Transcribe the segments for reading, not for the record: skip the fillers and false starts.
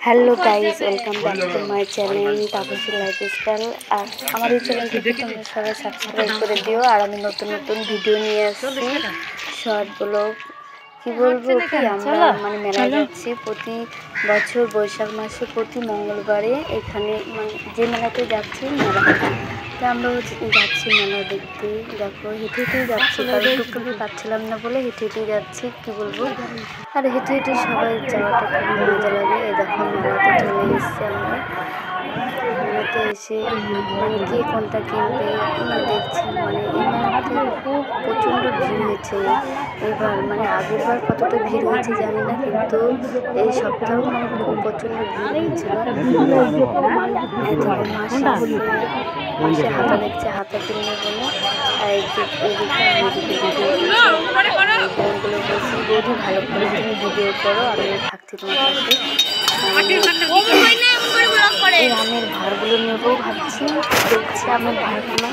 Hello guys, welcome back to my channel Tapasi lifestyle. আর আমার এই চ্যানেলটিকে তোমরা সবাই সাবস্ক্রাইব করে দিও। আর আমি নতুন নতুন ভিডিও নিয়ে আসছি, শর্ট ব্লগ। কি বলবো কি, আমরা মানে মেলায় যাচ্ছি প্রতি বছর বৈশাখ মাসে প্রতি মঙ্গলবারে। এখানে মানে যে মেলাতে যাচ্ছি মেলা, তো আমরাও যাচ্ছি মেলা দেখতে। দেখো হেঁটে হেঁটেই যাচ্ছি, কারণ টুকটুকি পাচ্ছিলাম না বলে হেঁটে হেঁটেই যাচ্ছি। কি বলবো, আর হেঁটে হেঁটে সবাই যাওয়াটা খুবই মজা লাগে। এই দেখো মেলাতে চলে এসেছি আমরা। মেলাতে এসে মানে কে কোনটা কিনবে দেখছি। মানে এই মেলাতে খুব প্রচণ্ড ভিড় হয়েছে এবার। মানে আগের বার কতটা ভিড় হয়েছে জানি না, কিন্তু এই সপ্তাহ মানে খুব প্রচণ্ড ভিড় হয়েছিল। মাসে হাতা দেখছে, হাতা কিনবে বলে। আর এদিকে ভিডিও বোনগুলো বলছি, বৌদি ভালো করে তুমি ভিডিও করো, আমি থাকছি তোমার কাছে। এই আমের ভাড়গুলো নেবো ভাবছি, দেখছি আমের ভাড়গুলো।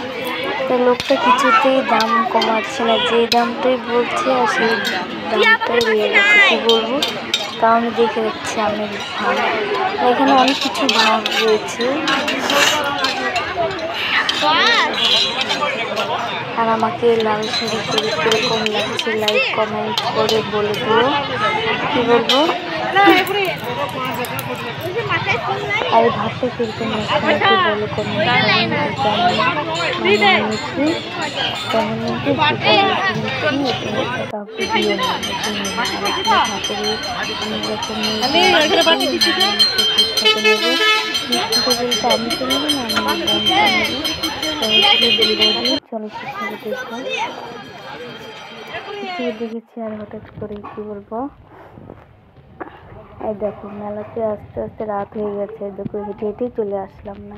তো লোকটা কিছুতেই দাম কমাচ্ছে না, যে দামটাই বলছে আর সেই দামটাই রয়ে গেছে। কী বলবো, তাও আমি দেখে যাচ্ছি আমের ভাড়। এখানে অনেক কিছু ভাড় রয়েছে। আর আমাকে লাল শাড়ি পরে কীরকম লাগছে লাইক কমেন্ট করে বলে দিও। কী বলবো, আর ভাবতে কীরকম লাগছে আমাকে বলে কমেন্ট কাউকে দিও না। বলতে আমি তো নেবো না, আমার বোনটা নেবো। চলচ্চিত্র দেখবো দেখেছি। আর হঠাৎ করে কি বলবো, এই দেখো মেলাতে আস্তে আস্তে রাত হয়ে গেছে। দেখো হেঁটে হেঁটেই চলে আসলাম না।